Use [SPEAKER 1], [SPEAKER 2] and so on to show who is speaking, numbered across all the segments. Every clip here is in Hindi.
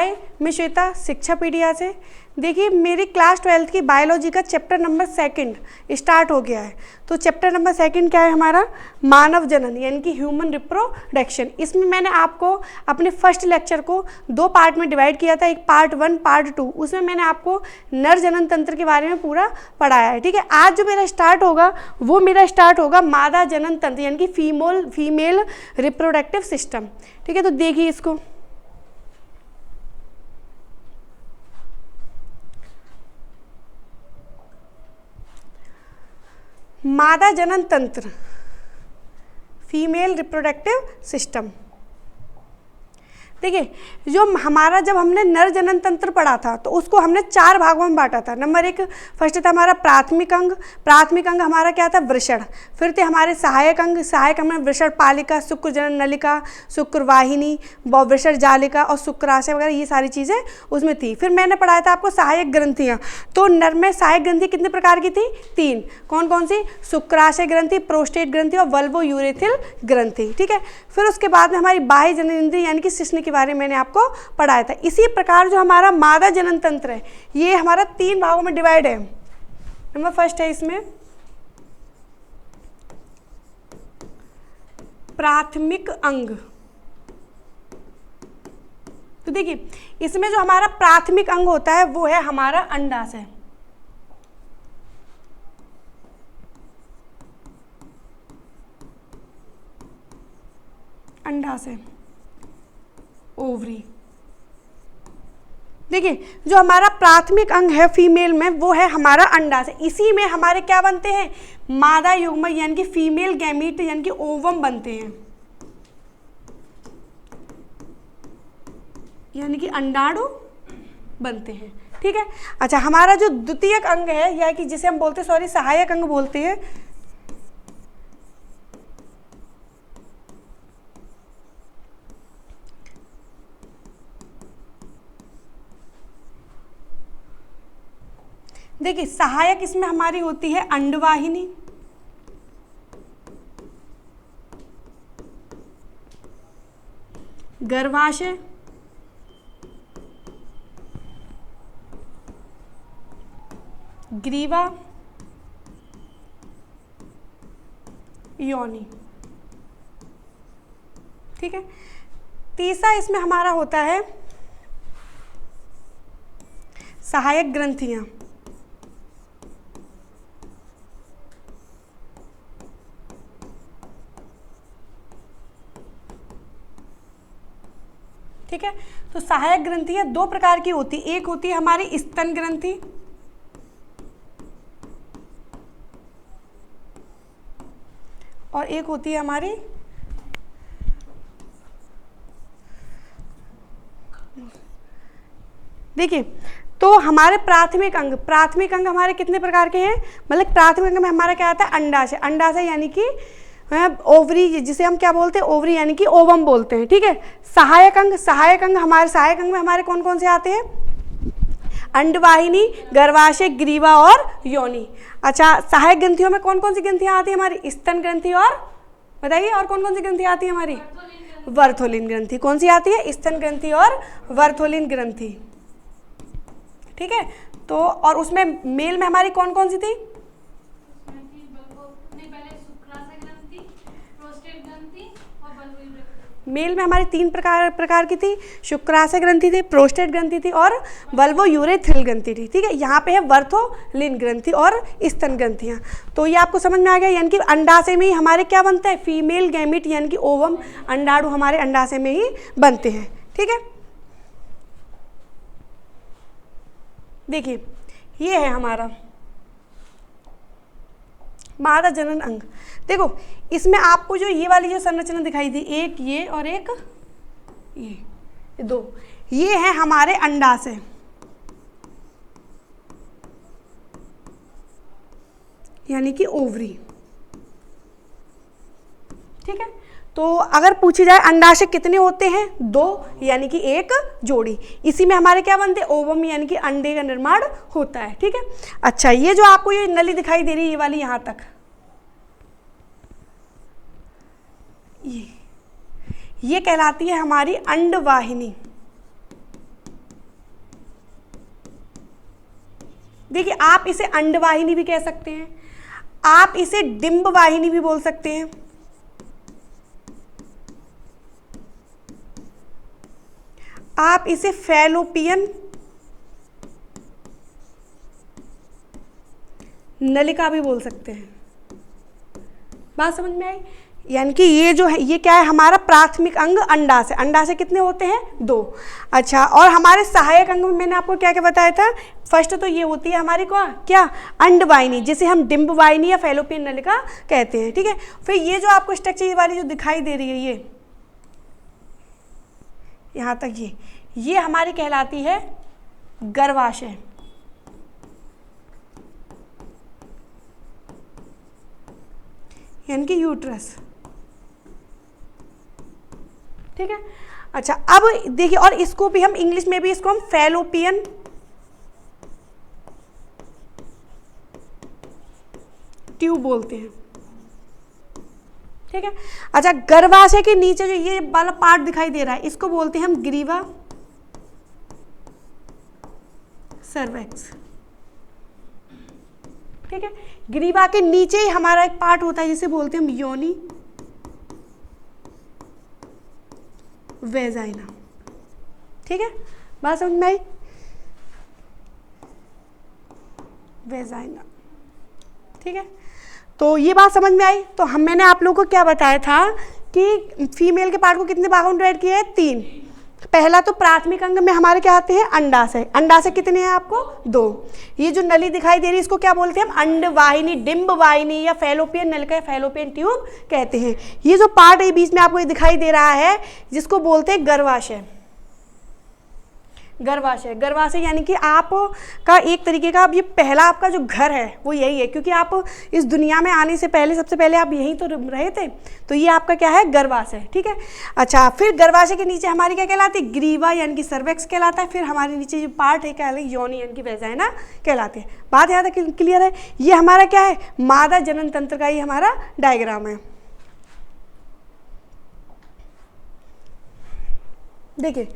[SPEAKER 1] हाय मैं श्वेता शिक्षा पीडिया से। देखिए मेरी क्लास 12th की बायोलॉजी का चैप्टर नंबर 2 स्टार्ट हो गया है। तो चैप्टर नंबर 2 क्या है हमारा, मानव जनन यानी कि ह्यूमन रिप्रोडक्शन। इसमें मैंने आपको अपने फर्स्ट लेक्चर को 2 पार्ट में डिवाइड किया था, एक पार्ट 1 पार्ट 2। उसमें मैंने आपको नर जनन तंत्र के बारे में पूरा पढ़ाया है। ठीक है, आज जो मेरा स्टार्ट होगा वो मेरा स्टार्ट होगा मादा जनन तंत्र यानी कि फीमेल रिप्रोडक्टिव सिस्टम। ठीक है, तो देखिए इसको, मादा जनन तंत्र फीमेल रिप्रोडक्टिव सिस्टम। देखिए जो हमारा, जब हमने नर जनन तंत्र पढ़ा था तो उसको हमने 4 भागों में बांटा था। नंबर 1 फर्स्ट था हमारा प्राथमिक अंग। प्राथमिक अंग हमारा क्या था, वृषण। फिर थे हमारे सहायक अंग। सहायक अंग में वृषण पालिका, शुक्र जनन नलिका, शुक्र वाहिनी, वृषण जालिका और शुक्राशय वगैरह, ये सारी चीज़ें उसमें थी। फिर मैंने पढ़ाया था आपको सहायक ग्रंथियाँ। तो नर में सहायक ग्रंथि कितने प्रकार की थी, 3। कौन कौन सी, शुक्राशय ग्रंथि, प्रोस्टेट ग्रंथि और वल्वो यूरेथिल ग्रंथि। ठीक है, फिर उसके बाद में हमारी बाह्य जननेंद्रिय यानी कि शिश्न के बारे में मैंने आपको पढ़ाया था। इसी प्रकार जो हमारा मादा जनन तंत्र है ये हमारा 3 भागों में डिवाइड है। नंबर फर्स्ट है इसमें प्राथमिक अंग। तो देखिए इसमें जो हमारा प्राथमिक अंग होता है वो है हमारा अंडाशय। अंडाशय, ओवरी। देखिए जो हमारा प्राथमिक अंग है फीमेल में वो है हमारा अंडाशय। इसी में हमारे क्या बनते हैं, मादा युग्मक यानी कि फीमेल गैमीट यानी कि ओवम बनते हैं, यानी कि अंडाणु बनते हैं। ठीक है, अच्छा हमारा जो द्वितीयक अंग है या कि जिसे हम बोलते हैं, सॉरी सहायक अंग बोलते हैं, देखिए सहायक इसमें हमारी होती है अंडवाहिनी, गर्भाशय, ग्रीवा, योनि। ठीक है, तीसरा इसमें हमारा होता है सहायक ग्रंथियां। ठीक है, तो सहायक ग्रंथियां 2 प्रकार की होती है। एक होती है हमारी स्तन ग्रंथि और एक होती है हमारी देखिए तो हमारे प्राथमिक अंग हमारे कितने प्रकार के हैं, मतलब प्राथमिक अंग में हमारा क्या आता है, अंडाशय। अंडाशय यानी कि ओवरी, जिसे हम क्या बोलते हैं, ओवरी यानी कि ओवम बोलते हैं। ठीक है, सहायक अंग हमारे सहायक अंग में हमारे कौन कौन से आते हैं, अंडवाहिनी, गर्भाशय, ग्रीवा और योनि। अच्छा सहायक ग्रंथियों में कौन कौन सी ग्रंथियां आती है हमारी, स्तन ग्रंथि और बताइए और कौन कौन सी ग्रंथि आती है हमारी, वर्थोलिन ग्रंथि। कौन सी आती है, स्तन ग्रंथि और वर्थोलिन ग्रंथि। ठीक है, तो और उसमें मेल में हमारी कौन कौन सी थी, मेल में हमारी 3 प्रकार की थी, शुक्राशय ग्रंथि थी, प्रोस्टेट ग्रंथि थी और वल्वो यूरेथ्रिल ग्रंथि थी। ठीक है, यहाँ पे है वर्थोलिन ग्रंथि और स्तन ग्रंथियाँ। तो ये आपको समझ में आ गया, यानी कि अंडाशय में ही हमारे क्या बनता है, फीमेल गैमिट यानी कि ओवम, अंडाणु हमारे अंडाशय में ही बनते हैं। ठीक है, देखिए ये है हमारा मादा जनन अंग। देखो इसमें आपको जो ये वाली जो संरचना दिखाई दी, एक ये और एक ये 2, ये है हमारे अंडाशय। यानी कि ओवरी। ठीक है, तो अगर पूछी जाए अंडाशय कितने होते हैं, 2 यानी कि 1 जोड़ी। इसी में हमारे क्या बनते हैं, ओवम यानी कि अंडे का निर्माण होता है। ठीक है, अच्छा ये जो आपको ये नली दिखाई दे रही है ये वाली यहाँ तक, ये कहलाती है हमारी अंडवाहिनी। देखिए आप इसे अंडवाहिनी भी कह सकते हैं, आप इसे डिंब वाहिनी भी बोल सकते हैं, आप इसे फैलोपियन नलिका भी बोल सकते हैं। बात समझ में आई? यानी कि ये जो है ये क्या है, हमारा प्राथमिक अंग अंडाशय। अंडाशय कितने होते हैं? 2। अच्छा, और हमारे सहायक अंग में मैंने आपको क्या क्या बताया था? फर्स्ट तो ये होती है हमारी क्या अंडवाहिनी, जिसे हम डिंब वाहिनी या फैलोपियन नलिका कहते हैं। ठीक है, फिर ये जो आपको स्ट्रक्चर वाली जो दिखाई दे रही है, ये यहाँ तक ये हमारी कहलाती है गर्भाशय। यानी कि यूट्रस। ठीक है, अच्छा अब देखिए, और इसको भी हम इंग्लिश में भी इसको हम फैलोपियन ट्यूब बोलते हैं। ठीक है, अच्छा गर्भाशय के नीचे जो ये वाला पार्ट दिखाई दे रहा है, इसको बोलते हैं हम ग्रीवा सर्वेक्स। ठीक है, ग्रीवा के नीचे ही हमारा एक पार्ट होता है जिसे बोलते हैं हम योनि वेजाइना। ठीक है, बात समझ में आई? वेजाइना। ठीक है, तो ये बात समझ में आई। तो मैंने आप लोगों को क्या बताया था कि फीमेल के पार्ट को कितने भागों में डिवाइड किया है? 3। पहला तो प्राथमिक अंग में हमारे क्या आते हैं? अंडाशय। अंडाशय कितने हैं आपको? 2। ये जो नली दिखाई दे रही है इसको क्या बोलते हैं हम? अंडवाहिनी, डिंब वाहिनी या फैलोपियन नलिका या फैलोपियन ट्यूब कहते हैं। ये जो पार्ट है बीच में आपको ये दिखाई दे रहा है जिसको बोलते हैं गर्भाशय। गर्भाशय, गर्भाशय यानी कि आप का एक तरीके का अब ये पहला आपका जो घर है वो यही है, क्योंकि आप इस दुनिया में आने से पहले सबसे पहले आप यहीं तो रहे थे, तो ये आपका क्या है? गर्भाशय। ठीक है, अच्छा फिर गर्भाशय के नीचे हमारी क्या कहलाती है? ग्रीवा यानी कि सर्वेक्स कहलाता है। फिर हमारे नीचे जो पार्ट है क्या है? योनि यानी कि वेजाइना कहलाते हैं। बात यहाँ तक क्लियर है? ये हमारा क्या है? मादा जनन तंत्र का ये हमारा डायग्राम है। देखिए,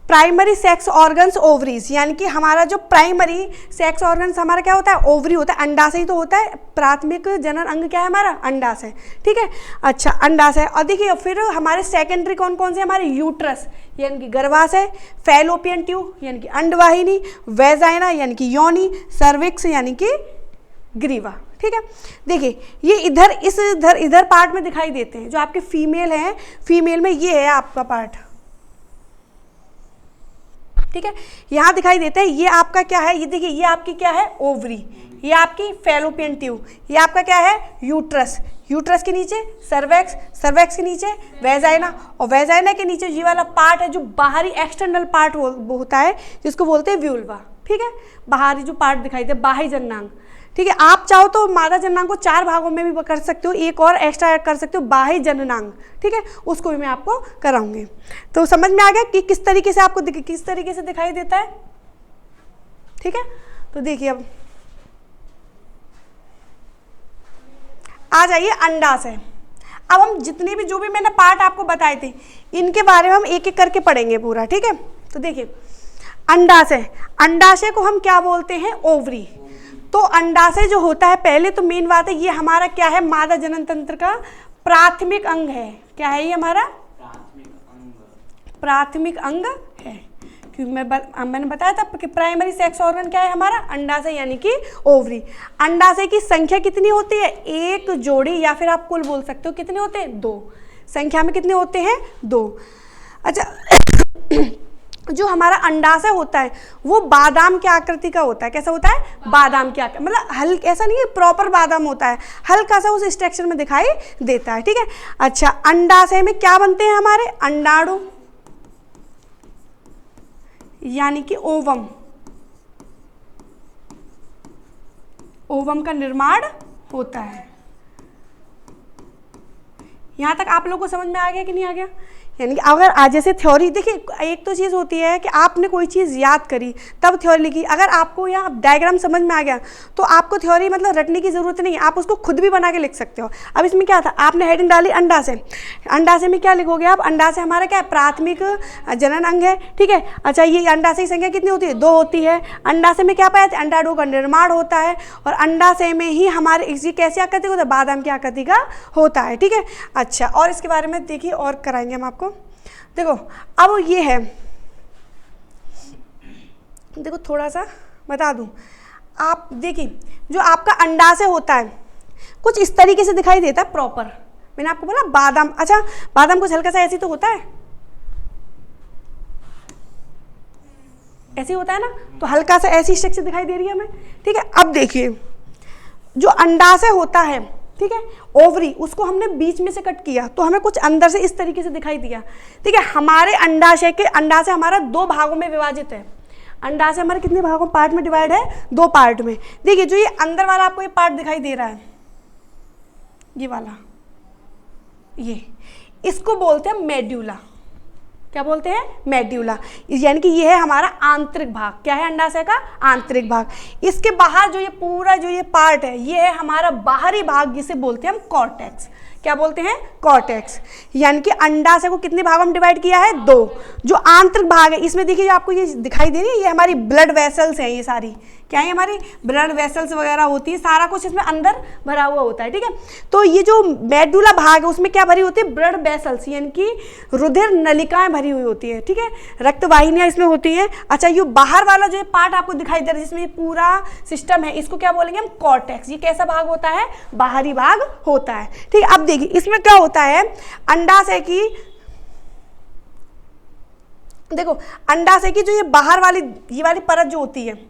[SPEAKER 1] प्राइमरी सेक्स ऑर्गन्स ओवरीज, यानी कि हमारा जो प्राइमरी सेक्स ऑर्गन्स हमारा क्या होता है? ओवरी होता है। अंडाशय ही तो होता है। प्राथमिक जनन अंग क्या है हमारा? अंडाशय। ठीक है, अच्छा अंडाशय। और देखिए फिर हमारे सेकेंडरी कौन कौन से? हमारे यूट्रस यानी कि गर्भाशय, फैलोपियन ट्यूब यानी कि अंडवाहिनी, वेजाइना यानी कि योनि, सर्विक्स यानी कि ग्रीवा। ठीक है, देखिए ये इधर पार्ट में दिखाई देते हैं। जो आपके फीमेल हैं, फीमेल में ये है आपका पार्ट। ठीक है, यहाँ दिखाई देता है ये आपका क्या है? ये देखिए ये आपकी क्या है? ओवरी। ये आपकी फैलोपियन ट्यूब। ये आपका क्या है? यूट्रस। यूट्रस के नीचे सर्वेक्स, सर्वेक्स के नीचे वेजाइना, और वेजाइना के नीचे ये वाला पार्ट है जो बाहरी एक्सटर्नल पार्ट होता है जिसको बोलते हैं व्यूल्वा। ठीक है, बाहरी जो पार्ट दिखाई दे, बाह्य जननांग। ठीक है, आप चाहो तो मादा जननांग को 4 भागों में भी कर सकते हो, एक और एक्स्ट्रा कर सकते हो, बाह्य जननांग। ठीक है, उसको भी मैं आपको कराऊंगी। तो समझ में आ गया कि किस तरीके से आपको किस तरीके से दिखाई देता है। ठीक है, तो देखिए अब आ जाइए अंडाशय। अब हम जितने भी जो भी मैंने पार्ट आपको बताए थे इनके बारे में हम एक एक करके पढ़ेंगे पूरा। ठीक है, तो देखिए अंडाशय, अंडाशय को हम क्या बोलते हैं? ओवरी। तो अंडाशय जो होता है, पहले तो मेन बात है ये हमारा क्या है? मादा जनन तंत्र का प्राथमिक अंग है। क्या है ये हमारा? प्राथमिक अंग है। क्योंकि मैंने बताया था कि प्राइमरी सेक्स ऑर्गन क्या है हमारा? अंडाशय यानी कि ओवरी। अंडाशय की संख्या कितनी होती है? 1 जोड़ी, या फिर आप कुल बोल सकते हो कितने होते हैं? 2। संख्या में कितने होते हैं? 2। अच्छा जो हमारा अंडाशय होता है वो बादाम की आकृति का होता है। कैसा होता है? बादाम की आकृति, मतलब हल्का, ऐसा नहीं है प्रॉपर बादाम होता है, हल्का सा उस स्ट्रक्चर में दिखाई देता है। ठीक है, अच्छा अंडाशय में क्या बनते हैं हमारे? अंडाणु यानी कि ओवम। ओवम का निर्माण होता है। यहां तक आप लोगों को समझ में आ गया कि नहीं आ गया? यानी कि अगर आज जैसे थ्योरी देखिए, एक तो चीज़ होती है कि आपने कोई चीज़ याद करी तब थ्योरी लिखी, अगर आपको यहाँ डायग्राम समझ में आ गया तो आपको थ्योरी मतलब रटने की ज़रूरत नहीं है, आप उसको खुद भी बना के लिख सकते हो। अब इसमें क्या था, आपने हेडिंग डाली अंडाशय, अंडाशय में क्या लिखोगे आप, अंडाशय हमारा क्या है, प्राथमिक जनन अंग है, ठीक है। अच्छा, ये अंडाशय की संख्या कितनी होती है, 2 होती है। अंडाशय में क्या पाया जाता है, अंडाणु का निर्माण होता है, और अंडाशय में ही हमारे इसी कैसी आकृति होता है, बादाम की आकृति का होता है, ठीक है। अच्छा, और इसके बारे में देखिए और कराएंगे हम आपको। देखो अब ये है, देखो थोड़ा सा बता दूं, आप देखिए जो आपका अंडाशय होता है कुछ इस तरीके से दिखाई देता है प्रॉपर, मैंने आपको बोला बादाम, अच्छा बादाम कुछ हल्का सा ऐसे तो होता है, ऐसे होता है ना, तो हल्का सा ऐसी स्ट्रक्चर दिखाई दे रही है हमें, ठीक है। अब देखिए जो अंडाशय होता है, ठीक है, ओवरी, उसको हमने बीच में से कट किया तो हमें कुछ अंदर से इस तरीके से दिखाई दिया, ठीक है। हमारे अंडाशय हमारा 2 भागों में विभाजित है, अंडाशय हमारे कितने भागों पार्ट में डिवाइड है, 2 पार्ट में। देखिए जो ये अंदर वाला आपको ये पार्ट दिखाई दे रहा है, ये वाला, ये इसको बोलते हैं मेड्यूला, क्या बोलते हैं, मेड्यूला, यानी कि ये है हमारा आंतरिक भाग, क्या है अंडाशय का आंतरिक भाग। इसके बाहर जो ये पूरा जो ये पार्ट है ये है हमारा बाहरी भाग, जिसे बोलते हैं हम कॉर्टेक्स, क्या बोलते हैं, कॉर्टेक्स। यानी कि अंडाशय को कितने भागों में डिवाइड किया है, 2। जो आंतरिक भाग है इसमें देखिए आपको ये दिखाई दे रही है, ये हमारी ब्लड वेसल्स हैं, ये सारी क्या है, हमारी ब्लड वेसल्स वगैरह होती है, सारा कुछ इसमें अंदर भरा हुआ होता है, ठीक है। तो ये जो मेडुला भाग है उसमें क्या भरी होती है, ब्लड वेसल्स, यानी कि रुधिर नलिकाएं भरी हुई होती है, ठीक है, रक्तवाहिनियां इसमें होती हैं। अच्छा, ये बाहर वाला जो पार्ट आपको दिखाई दे रहा है जिसमें ये पूरा सिस्टम है, इसको क्या बोलेंगे हम, कॉर्टेक्स। ये कैसा भाग होता है, बाहरी भाग होता है, ठीक है। अब देखिए इसमें क्या होता है, अंडाशय की, देखो अंडाशय की जो ये बाहर वाली ये वाली परत जो होती है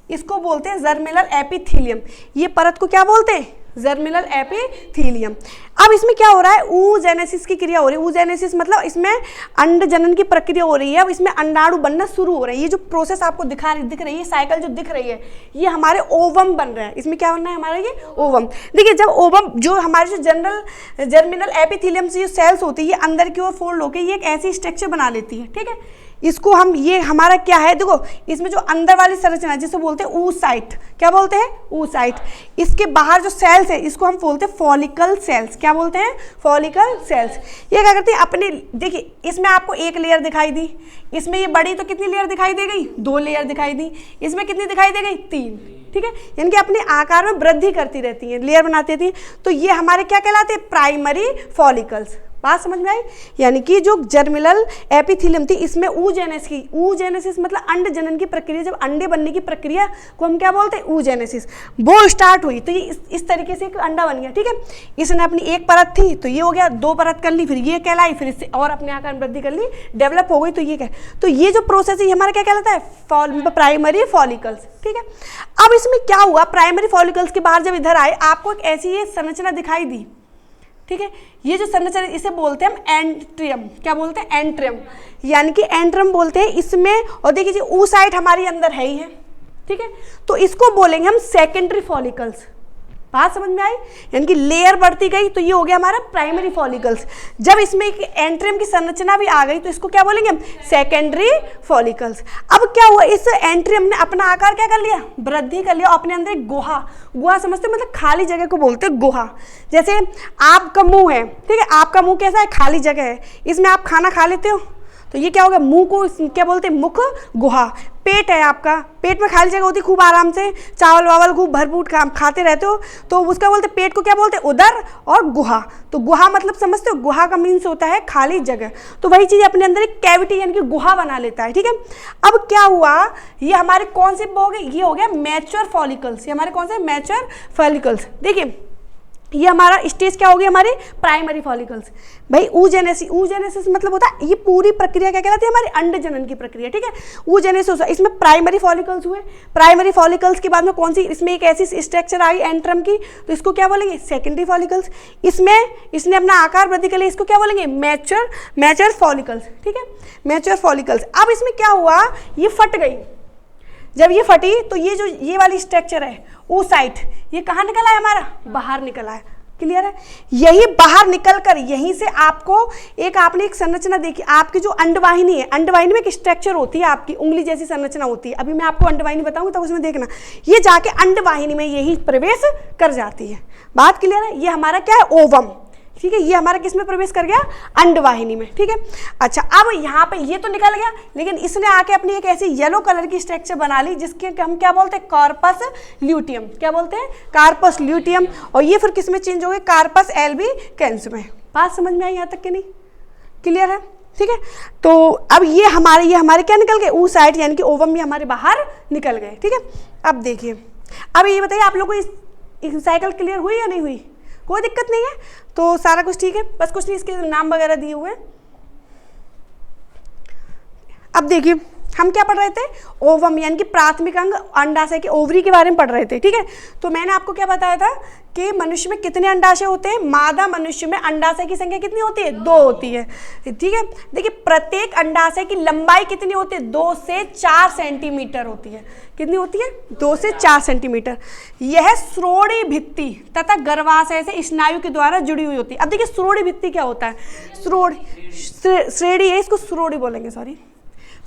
[SPEAKER 1] इसको बोलते हैं जर्मिनल एपिथेलियम, ये परत को क्या बोलते हैं, जर्मिनल एपिथेलियम। अब इसमें क्या हो रहा है, oogenesis की क्रिया हो रही है, oogenesis मतलब इसमें अंड जनन की प्रक्रिया हो रही है, अब इसमें अंडाणु बनना शुरू हो रहा है। ये जो प्रोसेस आपको दिख रही है, साइकिल जो दिख रही है, ये हमारे ओवम बन रहा है, इसमें क्या बनना है हमारा, ये ओवम। देखिए जब ओवम जो हमारे जो जर्मिनल एपिथेलियम से जो सेल्स होती है ये अंदर की ओर फोल्ड होकर ये एक ऐसी स्ट्रक्चर बना लेती है, ठीक है। इसको हम, ये हमारा क्या है, देखो इसमें जो अंदर वाली संरचना जिसे बोलते हैं oocyte, क्या बोलते हैं, oocyte। इसके बाहर जो सेल्स है इसको हम बोलते हैं फॉलिकल सेल्स, क्या बोलते हैं, फॉलिकल सेल्स। ये क्या करती है अपने, देखिए इसमें आपको 1 लेयर दिखाई दी, इसमें ये बड़ी तो कितनी लेयर दिखाई दे गई, 2 लेयर दिखाई दी, इसमें कितनी दिखाई दे गई, 3, ठीक है। यानी कि अपने आकार में वृद्धि करती रहती है, लेयर बनाती रहती है। तो ये हमारे क्या कहलाते हैं, प्राइमरी फॉलिकल्स। बात समझ में आई, यानी कि जो जर्मिनल एपिथेलियम थी इसमें oogenesis मतलब अंड जनन की प्रक्रिया, जब अंडे बनने की प्रक्रिया को हम क्या बोलते हैं, oogenesis, वो स्टार्ट हुई तो ये इस तरीके से एक अंडा बन गया, ठीक है। इसने अपनी 1 परत थी तो ये हो गया, 2 परत कर ली, फिर ये कहलाई, फिर इससे और अपने आकार में वृद्धि कर ली, डेवलप हो गई, तो ये क्या, तो ये जो प्रोसेस है हमारा क्या कहलाता है, प्राइमरी फॉलिकल्स, ठीक है। अब इसमें क्या हुआ, प्राइमरी फॉलिकल्स के बाहर जब इधर आए आपको एक ऐसी ये संरचना दिखाई दी, ठीक है। ये जो संरचना इसे बोलते हैं हम एंट्रियम, क्या बोलते हैं, एंट्रियम, यानी कि एंट्रियम बोलते हैं इसमें। और देखिए जी oocyte हमारी अंदर है ही है, ठीक है, तो इसको बोलेंगे हम सेकेंडरी फॉलिकल्स। बात समझ में आई, यानी कि लेयर बढ़ती गई तो ये हो गया हमारा प्राइमरी फॉलिकल्स। जब इसमें एक एंट्रियम की संरचना भी आ गई तो इसको क्या बोलेंगे हम, सेकेंडरी फॉलिकल्स। अब क्या हुआ, इस एंट्रियम ने अपना आकार क्या कर लिया, वृद्धि कर लिया, अपने अंदर एक गुहा समझते, मतलब खाली जगह को बोलते हैं गुहा। जैसे आपका मुंह है, ठीक है, आपका मुंह कैसा है, खाली जगह है, इसमें आप खाना खा लेते हो तो ये क्या होगा, मुंह को क्या बोलते हैं, मुख गुहा। पेट है आपका, पेट में खाली जगह होती है, खूब आराम से चावल वावल खूब भरपूर खाते रहते हो तो उसका बोलते पेट को क्या बोलते हैं, उदर और गुहा। तो गुहा मतलब समझते हो, गुहा का मीन्स होता है खाली जगह, तो वही चीज़ अपने अंदर एक कैविटी यानी कि गुहा बना लेता है, ठीक है। अब क्या हुआ, ये हमारे कौन से हो गए, ये हो गया मैच्योर फॉलिकल्स, ये हमारे कौन से मैच्योर फॉलिकल्स। देखिए ये हमारा स्टेज क्या होगी, हमारी प्राइमरी फॉलिकल्स। भाई oogenesis मतलब होता है, ये पूरी प्रक्रिया क्या कहलाती है, हमारी अंड जनन की प्रक्रिया, ठीक है। oogenesis इसमें प्राइमरी फॉलिकल्स हुए, प्राइमरी फॉलिकल्स के बाद में कौन सी, इसमें एक ऐसी स्ट्रक्चर आई एंट्रम की, तो इसको क्या बोलेंगे, सेकेंडरी फॉलिकल्स। इसमें इसने अपना आकार वृद्धि के लिए इसको क्या बोलेंगे, मैच्योर फॉलिकल्स, ठीक है, मैच्योर फॉलिकल्स। अब इसमें क्या हुआ, ये फट गई, जब ये फटी तो ये जो ये वाली स्ट्रक्चर है oocyte, ये कहाँ निकला है हमारा, बाहर निकला है, क्लियर है। यही बाहर निकलकर यहीं से आपको आपने एक संरचना देखी, आपकी जो अंडवाहिनी है, अंडवाहिनी में एक स्ट्रक्चर होती है, आपकी उंगली जैसी संरचना होती है। अभी मैं आपको अंडवाहिनी बताऊंगी तब उसमें देखना, ये जाके अंडवाहिनी में यही प्रवेश कर जाती है। बात क्लियर है। ये हमारा क्या है, ओवम, ठीक है। ये हमारा किस में प्रवेश कर गया, अंडवाहिनी में, ठीक है। अच्छा, अब यहाँ पे ये तो निकल गया, लेकिन इसने आके अपनी एक ऐसी येलो कलर की स्ट्रक्चर बना ली जिसके हम क्या बोलते हैं, कार्पस ल्यूटियम। क्या बोलते हैं, कार्पस ल्यूटियम। और ये फिर किस में चेंज हो गए, कार्पस एल्बिकेंस में। बात समझ में आई यहाँ तक कि नहीं, क्लियर है, ठीक है। तो अब ये हमारे क्या निकल गए, ऊ साइड यानी कि ओवम में हमारे बाहर निकल गए, ठीक है। अब देखिए, अब ये बताइए आप लोग को साइकिल क्लियर हुई या नहीं हुई, कोई दिक्कत नहीं है, तो सारा कुछ ठीक है, बस कुछ नहीं इसके नाम वगैरह दिए हुए हैं। अब देखिए हम क्या पढ़ रहे थे, ओवम यानी कि प्राथमिक अंग, अंडाशय के ओवरी के बारे में पढ़ रहे थे, ठीक है। तो मैंने आपको क्या बताया था कि मनुष्य में कितने अंडाशय होते हैं, मादा मनुष्य में अंडाशय की संख्या कितनी होती है, 2 होती है, ठीक है। देखिए प्रत्येक अंडाशय की लंबाई कितनी होती है, 2 से 4 सेंटीमीटर होती है। कितनी होती है, 2 से 4 सेंटीमीटर। यह श्रोणि भित्ति तथा गर्भाशय से स्नायु के द्वारा जुड़ी हुई होती है। अब देखिए श्रोणि भित्ति क्या होता है, श्रेणी है, इसको श्रोणि बोलेंगे, सॉरी,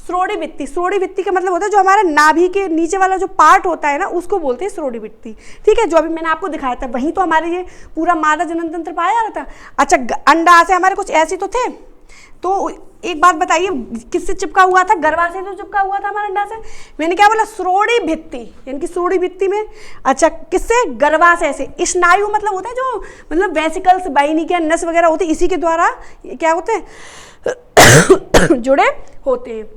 [SPEAKER 1] श्रोणि भित्ति। श्रोणि भित्ति का मतलब होता है जो हमारा नाभि के नीचे वाला जो पार्ट होता है ना, उसको बोलते हैं श्रोणि भित्ति, ठीक है। जो अभी मैंने आपको दिखाया था वहीं तो हमारे ये पूरा मादा जनन तंत्र पाया रहा था। अच्छा, अंडाशय हमारे कुछ ऐसे तो थे, तो एक बात बताइए किससे चिपका हुआ था, गर्भाशय से चिपका हुआ था हमारा अंडाशय। मैंने क्या बोला, श्रोणि भित्ति, यानी कि श्रोणि भित्ति में, अच्छा किससे, गर्भाशय से। स्नायु मतलब होता है जो मतलब वेसिकल्स, वाहिनी क्या नस वगैरह होती है, इसी के द्वारा क्या होते हैं जुड़े होते हैं।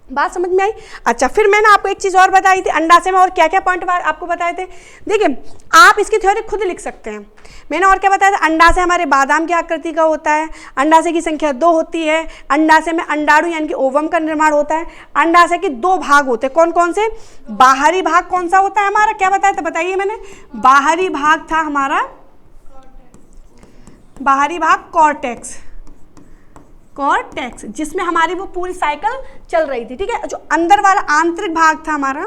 [SPEAKER 1] बात समझ में आई। अच्छा, फिर मैंने आपको एक चीज़ और बताई थी अंडाशय में और क्या क्या पॉइंट आपको बताए थे। देखिए आप इसकी थ्योरी खुद लिख सकते हैं। मैंने और क्या बताया था, अंडाशय हमारे बादाम की आकृति का होता है, अंडाशय की संख्या 2 होती है, अंडाशय में अंडाणु यानी कि ओवम का निर्माण होता है। अंडाशय के 2 भाग होते हैं, कौन कौन से, बाहरी भाग कौन सा होता है हमारा, क्या बताया था, बताइए मैंने, बाहरी भाग था हमारा, बाहरी भाग कॉर्टेक्स, जिसमें हमारी वो पूरी साइकिल चल रही थी, ठीक है। जो अंदर वाला आंतरिक भाग था हमारा,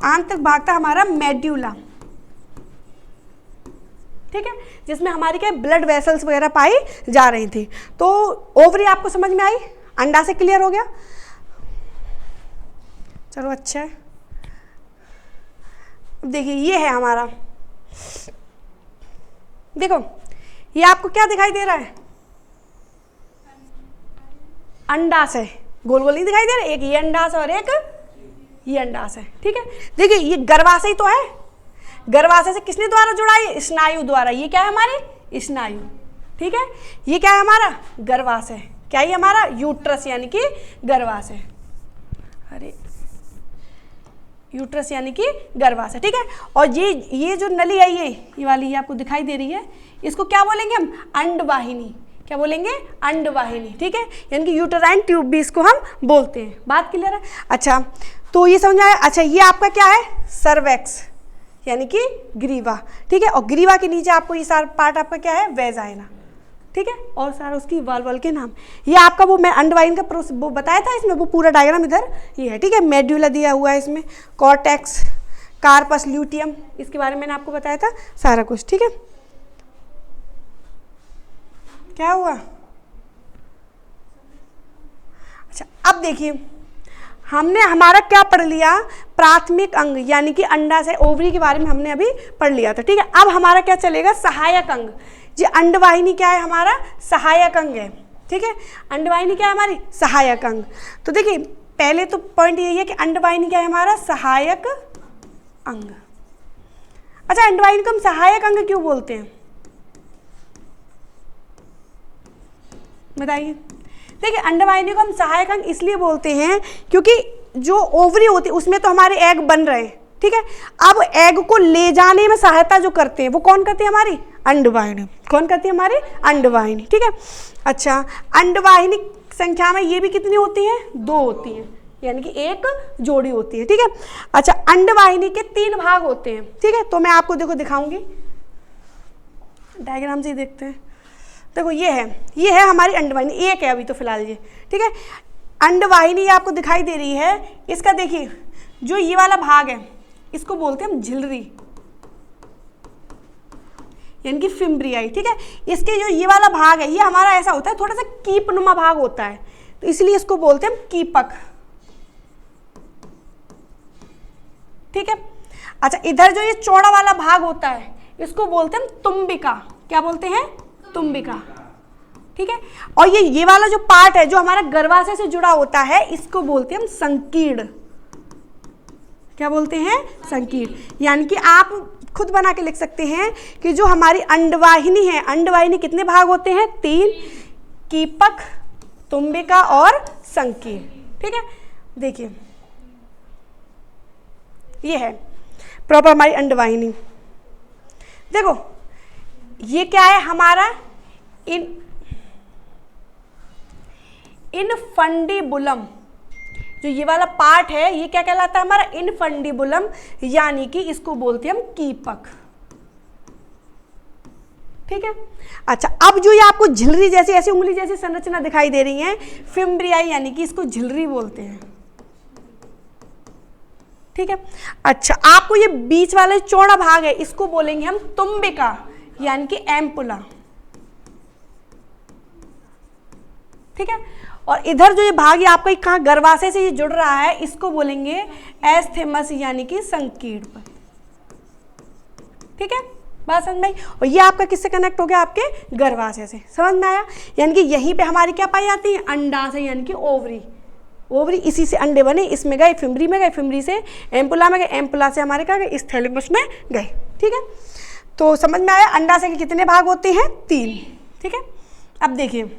[SPEAKER 1] आंतरिक भाग था हमारा मेड्यूला, ठीक है, जिसमें हमारी क्या ब्लड वेसल्स वगैरह पाई जा रही थी। तो ओवरी आपको समझ में आई, अंडाशय क्लियर हो गया, चलो अच्छा है। देखिए ये है हमारा, देखो ये आपको क्या दिखाई दे रहा है, अंडाशय, गोल गोल नहीं दिखाई दे रहा, एक ये अंडाशय और एक ये अंडाशय, ठीक है। देखिए ये गर्भाशय तो है, गर्भाशय से किसने द्वारा जुड़ा है, स्नायु द्वारा। ये क्या है हमारे, स्नायु, ठीक है। ये क्या है हमारा, गर्भाशय, क्या ये हमारा यूट्रस यानी कि गर्भाशय, अरे यूट्रस यानी कि गर्भाशय, ठीक है। और ये जो नली है ये वाली ये आपको दिखाई दे रही है, इसको क्या बोलेंगे हम, अंडवाहिनी, क्या बोलेंगे, अंडवाहिनी, ठीक है, यानी कि यूटराइन ट्यूब भी इसको हम बोलते हैं। बात क्लियर है। अच्छा तो ये समझ आया। अच्छा ये आपका क्या है, सर्वेक्स यानी कि ग्रीवा, ठीक है। और ग्रीवा के नीचे आपको ये सारा पार्ट आपका क्या है, वेजाइना, ठीक है, और सारा उसकी वाल्वल के नाम। ये आपका वो मैं अंडवाइन का वो बताया था, इसमें वो पूरा डायग्राम इधर ये है, ठीक है। मेड्यूला दिया हुआ है इसमें, कॉर्टेक्स, कार्पस ल्यूटियम, इसके बारे में मैंने आपको बताया था सारा कुछ, ठीक है। क्या हुआ, अच्छा अब देखिए हमने हमारा क्या पढ़ लिया, प्राथमिक अंग यानी कि अंडाशय ओवरी के बारे में हमने अभी पढ़ लिया था, ठीक है। अब हमारा क्या चलेगा, सहायक अंग। जी अंडवाहिनी क्या है हमारा, सहायक अंग है, ठीक है। अंडवाहिनी क्या है हमारी, सहायक अंग। तो देखिए पहले तो पॉइंट यही है कि अंडवाहिनी क्या है हमारा, सहायक अंग। अच्छा अंडवाहिनी को हम सहायक अंग क्यों बोलते हैं, बताइए। देखिए अंडवाहिनी को हम सहायक अंग इसलिए बोलते हैं क्योंकि जो ओवरी होती है उसमें तो हमारे एग बन रहे हैं, ठीक है। अब एग को ले जाने में सहायता जो करते हैं वो कौन करती है, हमारी अंडवाहिनी। कौन करती है, हमारी अंडवाहिनी, ठीक है। अच्छा अंडवाहिनी संख्या में ये भी कितनी होती है, 2 होती हैं, यानी कि एक जोड़ी होती है, ठीक है। अच्छा अंडवाहिनी के 3 भाग होते हैं, ठीक है। तो मैं आपको देखो दिखाऊंगी, डायग्राम से ही देखते हैं। देखो ये है हमारी अंडवाहिनी, एक है अभी तो फिलहाल ये, ठीक है। अंडवाहिनी आपको दिखाई दे रही है, इसका देखिए जो ये वाला भाग है इसको बोलते हैं हम झिल्री, यानी कि फिम्ब्रियाई। ठीक है, इसके जो ये वाला भाग है ये हमारा ऐसा होता है, थोड़ा सा कीपनुमा भाग होता है, तो इसलिए इसको बोलते हैं हम कीपक। ठीक है, अच्छा इधर जो ये चौड़ा वाला भाग होता है इसको बोलते हैं हम तुम्बिका। क्या बोलते हैं? तुम्बिका। ठीक है, और ये वाला जो पार्ट है जो हमारा गर्भाशय से जुड़ा होता है इसको बोलते हैं हम संकीर्ण। क्या बोलते हैं? संकीर्ण। यानी कि आप खुद बना के लिख सकते हैं कि जो हमारी अंडवाहिनी है, अंडवाहिनी कितने भाग होते हैं? 3, कीपक, तुम्बिका और संकीर्ण। ठीक है, देखिए ये है प्रॉपर हमारी अंडवाहिनी। देखो ये क्या है हमारा इनफंडिबुलम, जो ये वाला पार्ट है ये क्या कहलाता है? हमारा इनफंडिबुलम, यानी कि इसको बोलते हैं हम कीपक। ठीक है, अच्छा अब जो ये आपको झिल्री जैसी ऐसी उंगली जैसी संरचना दिखाई दे रही है, फिम्ब्रियाई, यानी कि इसको झिल्री बोलते हैं। ठीक है, अच्छा आपको ये बीच वाला चौड़ा भाग है इसको बोलेंगे हम तुम्बिका, यानी कि एम्पुला। ठीक है, और इधर जो ये भाग है आपका कहाँ गर्भाशय से ये जुड़ रहा है इसको बोलेंगे एस्थेमस, यानी कि संकीर्ण। ठीक है, बात समझ में आई? और ये आपका किससे कनेक्ट हो गया? आपके गर्भाशय से। समझ में आया? यानी कि यहीं पे हमारी क्या पाई जाती है? अंडाशय, यानी कि ओवरी। ओवरी, इसी से अंडे बने, इसमें गए, फिम्बरी में गए, फिम्बरी से एम्पुला में गए, एम्पुला से हमारे क्या गए? स्थैलेमस में गए। ठीक है, तो समझ में आया अंडाशय के कितने भाग होते हैं? 3। ठीक है, अब देखिए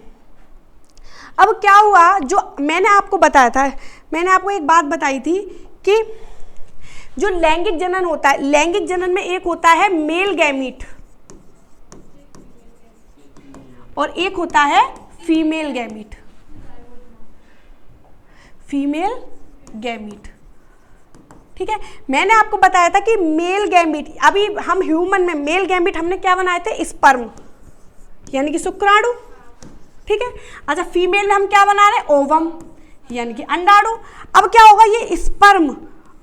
[SPEAKER 1] अब क्या हुआ, जो मैंने आपको बताया था, मैंने आपको एक बात बताई थी कि जो लैंगिक जनन होता है, लैंगिक जनन में एक होता है मेल गैमीट और एक होता है फीमेल गैमीट। Female gamete. ठीक है, मैंने आपको बताया था कि मेल गैमीट, अभी हम ह्यूमन में मेल गैमीट हमने क्या बनाए थे? स्पर्म, यानी कि शुक्राणु। ठीक है, अच्छा फीमेल में हम क्या बना रहे हैं? ओवम, यानी कि अंडाणु। अब क्या होगा? ये स्पर्म,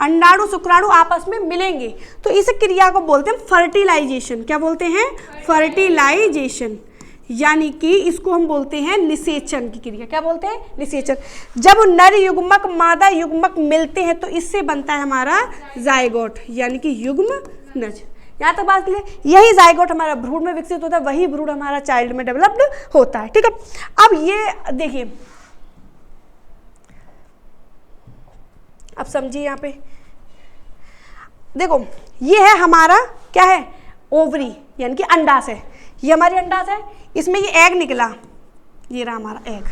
[SPEAKER 1] अंडाणु, शुक्राणु आपस में मिलेंगे, तो इस क्रिया को बोलते हैं फर्टिलाइजेशन। क्या बोलते हैं? फर्टिलाइजेशन, यानी कि इसको हम बोलते हैं निषेचन की क्रिया। क्या बोलते हैं? निषेचन। जब नर युग्मक मादा युग्मक मिलते हैं तो इससे बनता है हमारा जायगोट, यानी कि युग्म नज। यहाँ तक बात क्लियर? यही जायगोट हमारा भ्रूण में विकसित होता है, वही भ्रूण हमारा चाइल्ड में डेवलप्ड होता है। ठीक है, अब ये देखिए, अब समझिए यहाँ पे देखो, ये है हमारा क्या है? ओवरी, यानी कि अंडाशय। ये हमारी अंडाशय है, इसमें ये एग निकला, ये रहा हमारा एग।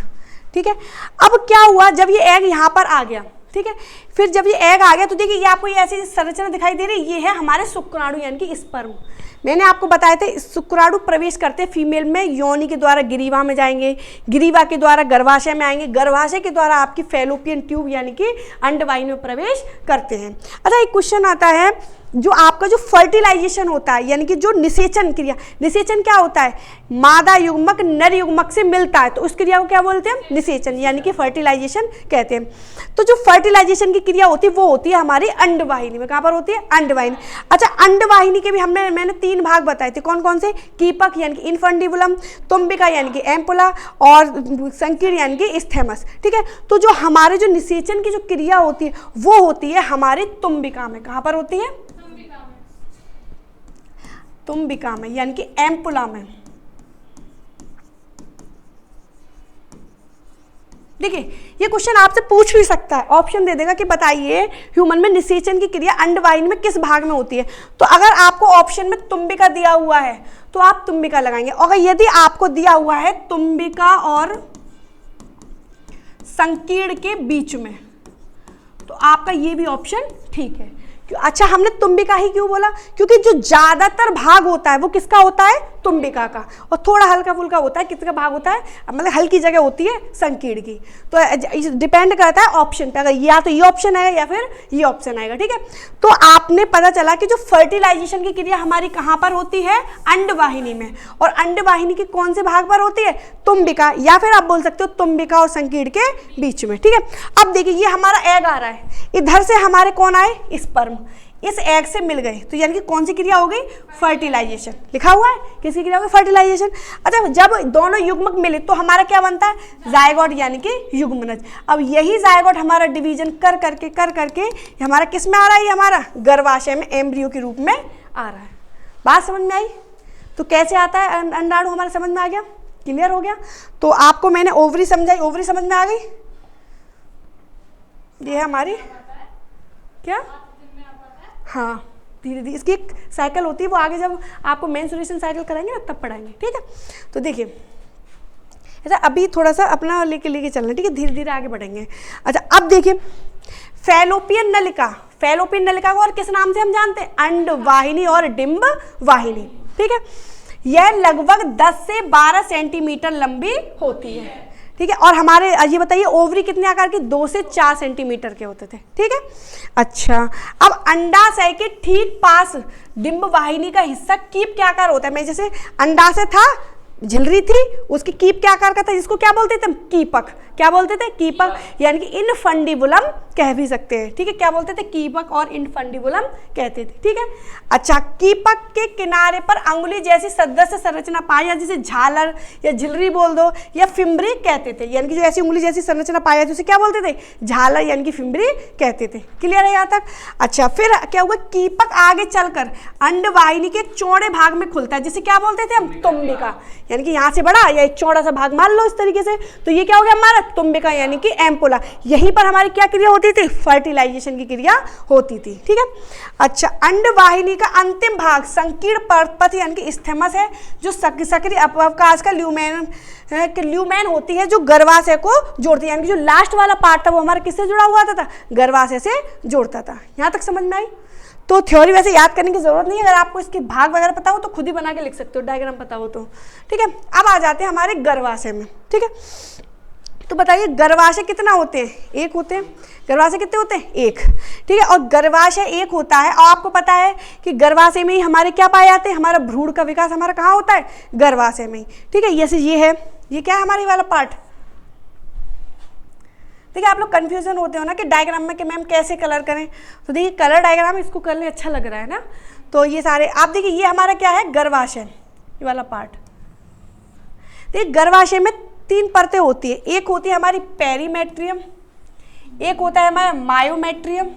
[SPEAKER 1] ठीक है, अब क्या हुआ जब ये एग यहाँ पर आ गया? ठीक है, फिर जब ये एग आ गया तो देखिए ये आपको ये ऐसी संरचना दिखाई दे रही है, ये है हमारे शुक्राणु, यानी कि स्पर्म। मैंने आपको बताया था शुक्राणु प्रवेश करते फीमेल में योनि के द्वारा गिरीवा में जाएंगे, गिरीवा के द्वारा गर्भाशय में आएंगे, गर्भाशय के द्वारा आपकी फैलोपियन ट्यूब यानी कि अंडवाहिनी में प्रवेश करते हैं। अच्छा एक क्वेश्चन आता है, जो आपका जो फर्टिलाइजेशन होता है यानी कि जो निषेचन क्रिया, निषेचन क्या होता है? मादा युग्मक नर युग्मक से मिलता है तो उस क्रिया को क्या बोलते हैं? निषेचन, यानी कि फर्टिलाइजेशन कहते हैं। तो जो फर्टिलाइजेशन की क्रिया होती है वो होती है हमारी अंडवाहिनी में। कहाँ पर होती है? अंडवाहिनी। अच्छा अंडवाहिनी के भी मैंने 3 भाग बताए थे, कौन कौन से? कीपक यानी कि इनफंडिबुलम, तुम्बिका यानी कि एम्पुला और संकीर्ण यानी कि स्थैमस। ठीक है, तो जो हमारे जो निषेचन की जो क्रिया होती है वो होती है हमारी तुम्बिका में। कहाँ पर होती है? तुम्बिका में, यानी कि एम्पुला में। देखिए ये क्वेश्चन आपसे पूछ भी सकता है, ऑप्शन दे देगा कि बताइए ह्यूमन में निषेचन की क्रिया अंडवाहिनी में किस भाग में होती है। तो अगर आपको ऑप्शन में तुम्बिका दिया हुआ है तो आप तुम्बिका लगाएंगे, और यदि आपको दिया हुआ है तुम्बिका और संकीर्ण के बीच में तो आपका ये भी ऑप्शन ठीक है। अच्छा हमने तुम्बिका ही क्यों बोला? क्योंकि जो ज्यादातर भाग होता है वो किसका होता है? तुम्बिका का, और थोड़ा हल्का फुल्का होता है किसका भाग होता है? मतलब हल्की जगह होती है संकीर्ण की। तो डिपेंड करता है ऑप्शन पे, अगर या तो ये ऑप्शन आएगा या फिर ये ऑप्शन आएगा। ठीक है, तो आपने पता चला कि जो फर्टिलाइजेशन की क्रिया हमारी कहाँ पर होती है? अंडवाहिनी में। और अंडवाहिनी के कौन से भाग पर होती है? तुम्बिका, या फिर आप बोल सकते हो तुम्बिका और संकीर्ण के बीच में। ठीक है, अब देखिए ये हमारा एग आ रहा है, इधर से हमारे कौन आए? स्पर्म, इस एग से मिल गए, तो यानी कि कौन सी क्रिया हो गई, फर्टिलाइजेशन। लिखा हुआ है किसकी क्रिया हो गई, फर्टिलाइजेशन। अच्छा, जब दोनों युग्मक मिले तो हमारा क्या बनता है, जायगोट यानी कि युग्मनज। अब यही जायगोट हमारा डिवीजन कर करके हमारा किस में आ रहा है, ये हमारा गर्भाशय में एम्ब्रियो के रूप में आ रहा है। बात समझ में आई? तो कैसे आता है अंडाणु, हमारा समझ में आ गया, क्लियर हो गया। तो आपको मैंने ओवरी समझाई, ओवरी समझ में आ गई। ये है हमारी क्या, हाँ, धीरे धीरे इसकी एक साइकिल होती है, वो आगे जब आपको मेंस्ट्रुएशन साइकिल कराएंगे ना तब पढ़ाएंगे, ठीक है। तो देखिए ऐसा अभी थोड़ा सा अपना लेके चलना, ठीक है, धीरे धीरे आगे बढ़ेंगे। अच्छा, अब देखिए फैलोपियन नलिका, फैलोपियन नलिका को और किस नाम से हम जानते हैं, अंडवाहिनी और डिंब वाहिनी, ठीक है। यह लगभग 10 से 12 सेंटीमीटर लंबी होती है, ठीक है। और हमारे ये बताइए ओवरी कितने आकार के, 2 से 4 सेंटीमीटर के होते थे, ठीक है। अच्छा, अब अंडाशय के ठीक पास डिंब वाहिनी का हिस्सा कीप के आकार होता है। मैं जैसे अंडाशय था, झिल्ली थी, उसकी कीप के आकार का था, जिसको क्या बोलते थे, कीपक। क्या बोलते थे, कीपक, यानी कि इनफंडिबुलम कह भी सकते हैं, ठीक है। क्या बोलते थे, कीपक और इनफंडिबुलम कहते थे, ठीक है। अच्छा, कीपक के किनारे पर अंगुली जैसी सदस्य संरचना पाई जाती, जिसे झालर या झिल्ली बोल दो या फिम्बरी कहते थे, यानी कि जो ऐसी उंगली जैसी संरचना पाई जाती उसे क्या बोलते थे, झालर यानी कि फिम्बरी कहते थे। क्लियर है यहाँ तक? अच्छा, फिर क्या हुआ, कीपक आगे चलकर अंडवाहिनी के एक चौड़े भाग में खुलता है, जिसे क्या बोलते थे हम, तुम्बिका, यानी कि यहाँ से बड़ा या एक चौड़ा सा भाग मान लो इस तरीके से, तो ये क्या हो गया हमारा तुम्बिका यानी कि एम्पोला। यहीं पर हमारी क्या क्रिया होती थी, फर्टिलाइजेशन की क्रिया होती थी, ठीक है। अच्छा, अंडवाहिनी का अंतिम भाग संकीर्ण पथ यानी कि स्थेमस है, जो सक्रिय अवकाश का ल्यूमेन होती है, जो गर्भाशय को जोड़ती है, यानी कि जो लास्ट वाला पार्ट था वो हमारा किससे जुड़ा हुआ था, गर्भाशय से जोड़ता था। यहाँ तक समझ में आई? तो थ्योरी वैसे याद करने की जरूरत नहीं है, अगर आपको इसके भाग वगैरह पता हो तो खुद ही बना के लिख सकते हो, डायग्राम पता हो तो, ठीक है। अब आ जाते हैं हमारे गर्भाशय में, ठीक है। तो बताइए गर्भाशय कितना होते हैं, एक होते हैं। गर्भाशय कितने होते हैं, एक, ठीक है। और गर्भाशय एक होता है, और आपको पता है कि गर्भाशय में ही हमारे क्या पाए जाते हैं, हमारा भ्रूण का विकास हमारा कहाँ होता है, गर्भाशय में ही, ठीक है। जैसे ये है, ये क्या है हमारे वाला पार्ट, ठीक है। आप लोग कंफ्यूजन होते हो ना कि डायग्राम में कि मैम कैसे कलर करें, तो देखिए कलर डायग्राम इसको करने अच्छा लग रहा है ना। तो ये सारे आप देखिए, ये हमारा क्या है, गर्भाशय, ये वाला पार्ट। देखिए गर्भाशय में 3 परतें होती है, एक होती है हमारी पेरीमेट्रियम, एक होता है हमारा मायोमेट्रियम,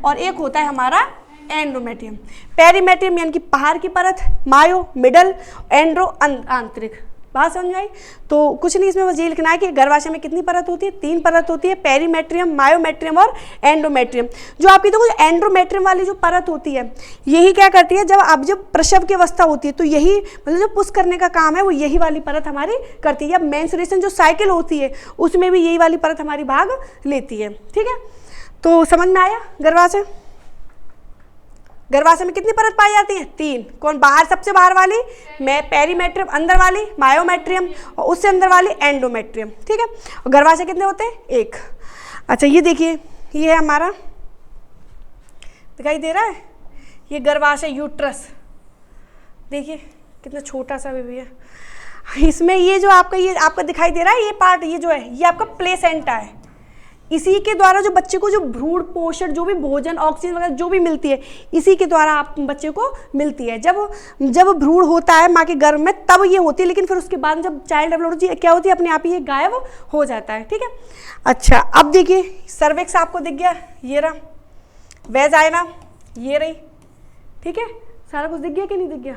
[SPEAKER 1] और एक होता है हमारा एंडोमेट्रियम। पेरीमेट्रियम यानी कि बाहर की परत, मायो मिडल, एंड्रो आंतरिक। बात समझ में आई? तो कुछ नहीं, इसमें बस ये लिखना है कि गर्भाशय में कितनी परत होती है, 3 परत होती है, पेरीमेट्रियम, मायोमेट्रियम और एंडोमेट्रियम। जो आपकी देखो एंड्रोमेट्रियम वाली जो परत होती है, यही क्या करती है, जब प्रसव की अवस्था होती है तो यही मतलब जो पुश करने का काम है वो यही वाली परत हमारी करती है। या मेंस्ट्रुएशन जो साइकिल होती है उसमें भी यही वाली परत हमारी भाग लेती है, ठीक है। तो समझ में आया? गर्भाशय, गर्भाशय में कितनी परत पाई जाती है, 3। कौन बाहर, सबसे बाहर वाली पेरीमेट्रियम, अंदर वाली मायोमेट्रियम, और उससे अंदर वाली एंडोमेट्रियम, ठीक है। और गर्भाशय कितने होते हैं, 1। अच्छा, ये देखिए, ये है हमारा, दिखाई दे रहा है, ये गर्भाशय यूट्रस, देखिए कितना छोटा सा भी है। इसमें ये जो आपका दिखाई दे रहा है, ये पार्ट, ये जो है, ये आपका प्लेसेंटा है। इसी के द्वारा जो बच्चे को जो भ्रूण पोषण, जो भी भोजन, ऑक्सीजन वगैरह जो भी मिलती है, इसी के द्वारा आप बच्चे को मिलती है। जब भ्रूण होता है माँ के गर्भ में तब ये होती है, लेकिन फिर उसके बाद जब चाइल्ड डेवलप होती है क्या होती है, अपने आप ही ये गायब हो जाता है, ठीक है। अच्छा, अब देखिए सर्विक्स आपको दिख गया, ये रहा, वेजाइना ये रही, ठीक है। सारा कुछ दिख गया कि नहीं दिख गया?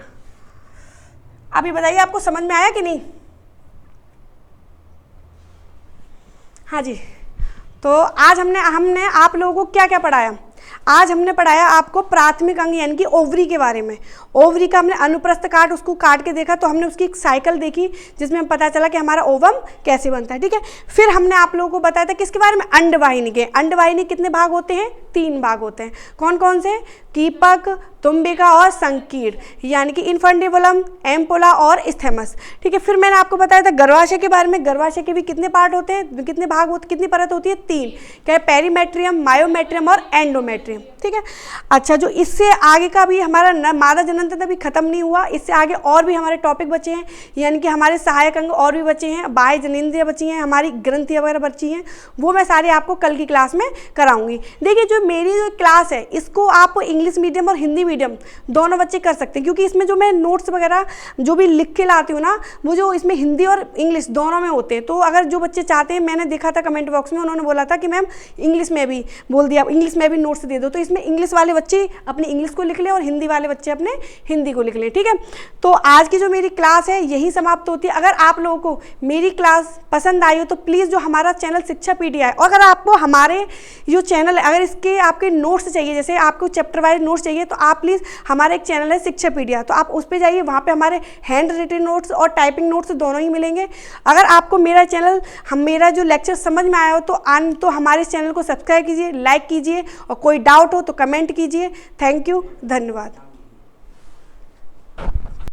[SPEAKER 1] अब ये बताइए आपको समझ में आया कि नहीं? हाँ जी। तो आज हमने आप लोगों को क्या क्या पढ़ाया? आज हमने पढ़ाया आपको प्राथमिक अंग यानी कि ओवरी के बारे में। ओवरी का हमने अनुप्रस्थ काट, उसको काट के देखा तो हमने उसकी एक साइकिल देखी जिसमें हमें पता चला कि हमारा ओवम कैसे बनता है, ठीक है। फिर हमने आप लोगों को बताया था किसके बारे में, अंडवाहिनी के। अंडवाहिनी कितने भाग होते हैं, 3 भाग होते हैं। कौन कौन से? कीपक, तुम्बिका और संकीर्ण, यानी कि इनफंडिबुलम, एम्पोला और स्थेमस, ठीक है। फिर मैंने आपको बताया था गर्भाशय के बारे में। गर्भाशय के भी कितने पार्ट होते हैं, कितने भाग होते, कितनी परत होती है, 3। क्या है, पेरीमेट्रियम, मायोमेट्रियम और एंडोमेट्रियम, ठीक ठीक है। अच्छा, जो इससे आगे का भी हमारा मादा जनन तंत्र भी खत्म नहीं हुआ, इससे आगे और भी हमारे टॉपिक बचे हैं, यानी कि हमारे सहायक अंग और भी बचे हैं, बाह्य जननेंद्रियां बची हैं, हमारी ग्रंथियां वगैरह बची हैं, वो मैं सारी आपको कल की क्लास में कराऊंगी। देखिए, जो मेरी जो क्लास है इसको आप इंग्लिश मीडियम और हिंदी मीडियम दोनों बच्चे कर सकते हैं, क्योंकि इसमें जो मैं नोट्स वगैरह जो भी लिख के लाती हूँ ना, वो जो इसमें हिंदी और इंग्लिश दोनों में होते हैं। तो अगर जो बच्चे चाहते हैं, मैंने देखा था कमेंट बॉक्स में, उन्होंने बोला था कि मैम इंग्लिश में भी बोल दिया, इंग्लिश में भी नोट्स दे दो, तो इसमें इंग्लिश वाले बच्चे अपनी इंग्लिश को लिख लें और हिंदी वाले बच्चे अपने हिंदी को लिख लें, ठीक है। तो आज की जो मेरी क्लास है यही समाप्त होती है। अगर आप लोगों को मेरी क्लास पसंद आई हो तो प्लीज़ जो हमारा चैनल शिक्षा पीडिया है, और अगर आपको हमारे जो चैनल है, अगर इसके आपके नोट्स चाहिए, जैसे आपको चैप्टर वाइज नोट्स चाहिए, तो आप प्लीज़ हमारा एक चैनल है शिक्षा पीडिया, तो आप उस पर जाइए, वहाँ पे हमारे हैंड रिटन नोट्स और टाइपिंग नोट्स दोनों ही मिलेंगे। अगर आपको मेरा चैनल मेरा जो लेक्चर समझ में आया हो तो हमारे चैनल को सब्सक्राइब कीजिए, लाइक कीजिए, और कोई डाउट हो तो कमेंट कीजिए। थैंक यू, धन्यवाद।